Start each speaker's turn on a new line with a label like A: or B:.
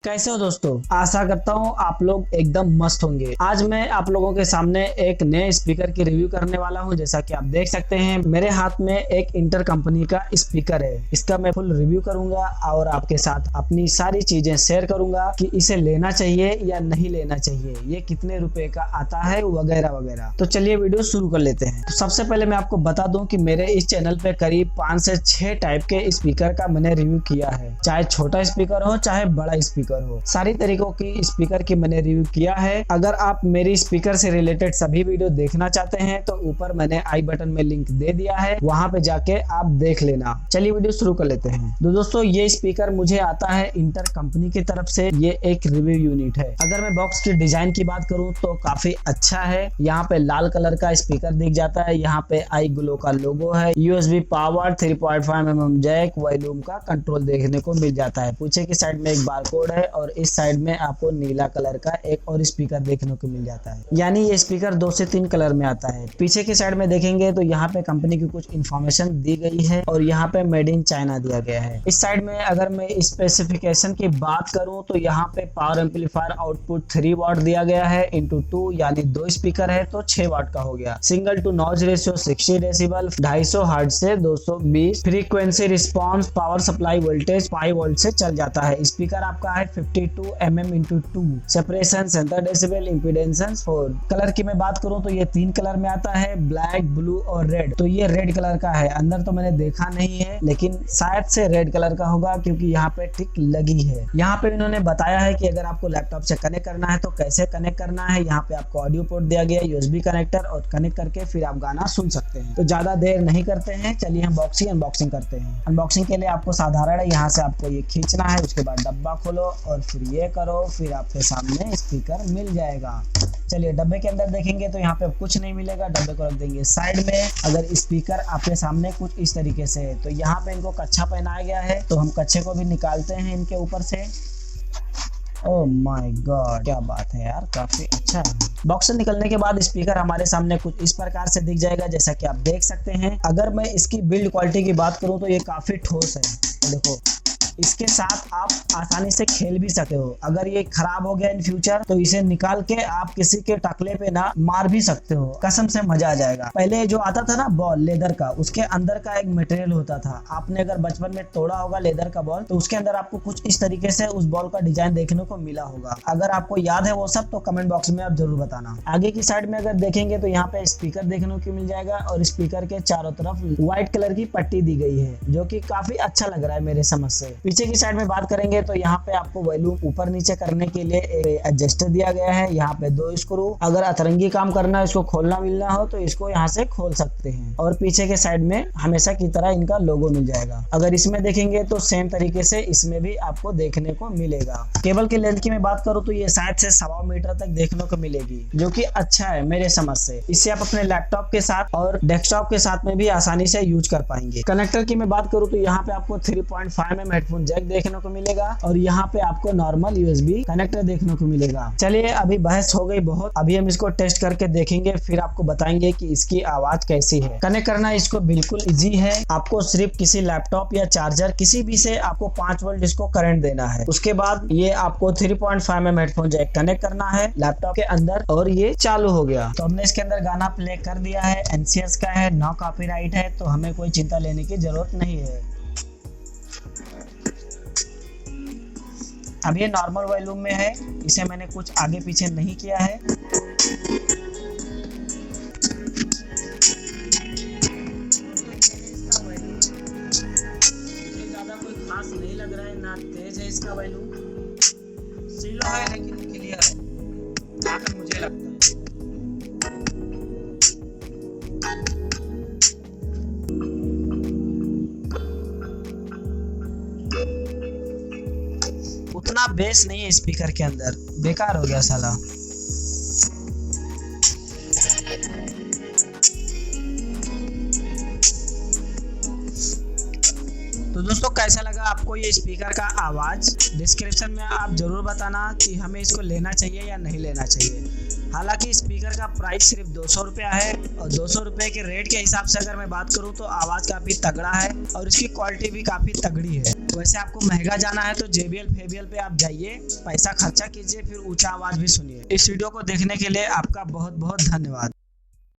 A: कैसे हो दोस्तों। आशा करता हूँ आप लोग एकदम मस्त होंगे। आज मैं आप लोगों के सामने एक नए स्पीकर की रिव्यू करने वाला हूँ। जैसा कि आप देख सकते हैं मेरे हाथ में एक इंटर कंपनी का स्पीकर है। इसका मैं फुल रिव्यू करूंगा और आपके साथ अपनी सारी चीजें शेयर करूंगा कि इसे लेना चाहिए या नहीं लेना चाहिए, ये कितने रुपए का आता है वगैरह वगैरह। तो चलिए वीडियो शुरू कर लेते हैं। तो सबसे पहले मैं आपको बता दूं कि मेरे इस चैनल पे करीब 5 से 6 टाइप के स्पीकर का मैंने रिव्यू किया है, चाहे छोटा स्पीकर हो चाहे बड़ा स्पीकर हो। सारी तरीकों की स्पीकर की मैंने रिव्यू किया है। अगर आप मेरी स्पीकर से रिलेटेड सभी वीडियो देखना चाहते हैं तो ऊपर मैंने आई बटन में लिंक दे दिया है, वहां पे जाके आप देख लेना। चलिए वीडियो शुरू कर लेते हैं। तो दोस्तों ये स्पीकर मुझे आता है इंटर कंपनी की तरफ से। ये एक रिव्यू यूनिट है। अगर मैं बॉक्स की डिजाइन की बात करूं तो काफी अच्छा है। यहाँ पे लाल कलर का स्पीकर दिख जाता है। यहाँ पे आई ग्लो का लोगो है। USB power, 3.5mm jack, volume का कंट्रोल देखने को मिल जाता है। पीछे की साइड में एक बारकोड है और इस साइड में आपको नीला कलर का एक और स्पीकर देखने को मिल जाता है। यानी ये स्पीकर 2 से 3 कलर में आता है। पीछे की साइड में देखेंगे तो यहाँ पे कंपनी की कुछ इन्फॉर्मेशन दी गई है और यहाँ पे मेड इन चाइना दिया गया है। इस साइड में अगर मैं स्पेसिफिकेशन की बात करूं तो यहाँ पे पावर एम्पलीफायर आउटपुट 3 वाट दिया गया है इंटू 2, यानी 2 स्पीकर है तो 6 वाट का हो गया। Signal to noise ratio 60 decibel, 250 hertz से 220, frequency response, power supply voltage 5 volt से चल जाता है। स्पीकर आपका है 52 mm into 2, separation 70 decibel, impedance 4। Colour की मैं बात करूं तो ये 3 कलर में आता है, ब्लैक, ब्लू और रेड। तो ये रेड कलर का है। अंदर तो मैंने देखा नहीं है लेकिन शायद से रेड कलर का होगा क्योंकि यहाँ पे टिक लगी है। यहाँ पे इन्होंने बताया है कि अगर आपको लैपटॉप से कनेक्ट करना है तो कैसे कनेक्ट करना है। यहाँ पे आपको ऑडियो पोर्ट दिया गया है, यूएसबी कनेक्टर, और कनेक्ट करके फिर आप गाना सुन सकते हैं। तो ज्यादा देर नहीं करते हैं, चलिए हम अनबॉक्सिंग करते हैं। अनबॉक्सिंग के लिए आपको साधारण है, यहाँ से आपको ये खींचना है, उसके बाद डब्बा खोलो और फिर ये करो, फिर आपके सामने स्पीकर मिल जाएगा। चलिए डब्बे के अंदर देखेंगे तो यहाँ पे कुछ नहीं मिलेगा। डब्बे को रख देंगे साइड में। अगर स्पीकर आपके सामने कुछ इस तरीके से है तो यहाँ पे इनको कच्छा पहनाया गया है, तो हम कच्छे को भी निकालते हैं इनके ऊपर से। ओह माय गॉड, क्या बात है यार, काफी अच्छा है। बॉक्स से निकलने के बाद स्पीकर हमारे सामने कुछ इस प्रकार से दिख जाएगा, जैसा कि आप देख सकते हैं। अगर मैं इसकी बिल्ड क्वालिटी की बात करूं तो ये काफी ठोस है। देखो, इसके साथ आप आसानी से खेल भी सकते हो। अगर ये खराब हो गया इन फ्यूचर तो इसे निकाल के आप किसी के टकले पे ना मार भी सकते हो, कसम से मजा आ जाएगा। पहले जो आता था ना बॉल लेदर का, उसके अंदर का एक मटेरियल होता था। आपने अगर बचपन में तोड़ा होगा लेदर का बॉल तो उसके अंदर आपको कुछ इस तरीके से उस बॉल का डिजाइन देखने को मिला होगा। अगर आपको याद है वो सब तो कमेंट बॉक्स में आप जरूर बताना। आगे की साइड में अगर देखेंगे तो यहाँ पे स्पीकर देखने को मिल जाएगा और स्पीकर के चारों तरफ व्हाइट कलर की पट्टी दी गई है, जो कि काफी अच्छा लग रहा है मेरे समझ से। पीछे की साइड में बात करेंगे तो यहाँ पे आपको वॉल्यूम ऊपर नीचे करने के लिए एक एडजस्टर दिया गया है। यहाँ पे 2 स्क्रू, अगर अतरंगी काम करना, इसको खोलना मिलना हो तो इसको यहाँ से खोल सकते हैं। और पीछे के साइड में हमेशा की तरह इनका लोगो मिल जाएगा। अगर इसमें देखेंगे तो सेम तरीके से इसमें भी आपको देखने को मिलेगा। केबल की लेंथ की मैं बात करूँ तो ये शायद से 1.25 मीटर तक देखने को मिलेगी, जो कि अच्छा है मेरे समझ से। इससे आप अपने लैपटॉप के साथ और डेस्कटॉप के साथ में भी आसानी से यूज कर पाएंगे। कनेक्टर की मैं बात करूँ तो यहाँ पे आपको 3.5mm हेडफोन जैक देखने को मिलेगा और यहाँ पे आपको नॉर्मल यूएसबी कनेक्टर देखने को मिलेगा। चलिए अभी बहस हो गई बहुत, अभी हम इसको टेस्ट करके देखेंगे, फिर आपको बताएंगे कि इसकी आवाज कैसी है। कनेक्ट करना इसको बिल्कुल इजी है। आपको सिर्फ किसी लैपटॉप या चार्जर किसी भी से आपको 5 वोल्ट इसको करंट देना है। उसके बाद ये आपको 3.5mm हेडफोन जैक कनेक्ट करना है लैपटॉप के अंदर और ये चालू हो गया। तो हमने इसके अंदर गाना प्ले कर दिया है। एनसीएस का है, नो कॉपीराइट है, तो हमें कोई चिंता लेने की जरूरत नहीं है। अब ये नॉर्मल वॉल्यूम में है, इसे मैंने कुछ आगे पीछे नहीं किया है। ज्यादा कोई खास नहीं लग रहा है, ना तेज है इसका वॉल्यूम, स्लो है लेकिन क्लियर है, जहाँ तक मुझे लगता है। उतना बेस नहीं है स्पीकर के अंदर, बेकार हो गया साला। तो तो दोस्तों कैसा लगा आपको ये स्पीकर का आवाज? डिस्क्रिप्शन में आप जरूर बताना कि हमें इसको लेना चाहिए या नहीं लेना चाहिए। हालांकि स्पीकर का प्राइस सिर्फ 200 रुपया है और 200 रुपये के रेट के हिसाब से अगर मैं बात करूं तो आवाज काफी तगड़ा है और इसकी क्वालिटी भी काफी तगड़ी है। वैसे आपको महंगा जाना है तो JBL फेबियल पे आप जाइए, पैसा खर्चा कीजिए, फिर ऊंचा आवाज भी सुनिए। इस वीडियो को देखने के लिए आपका बहुत बहुत धन्यवाद।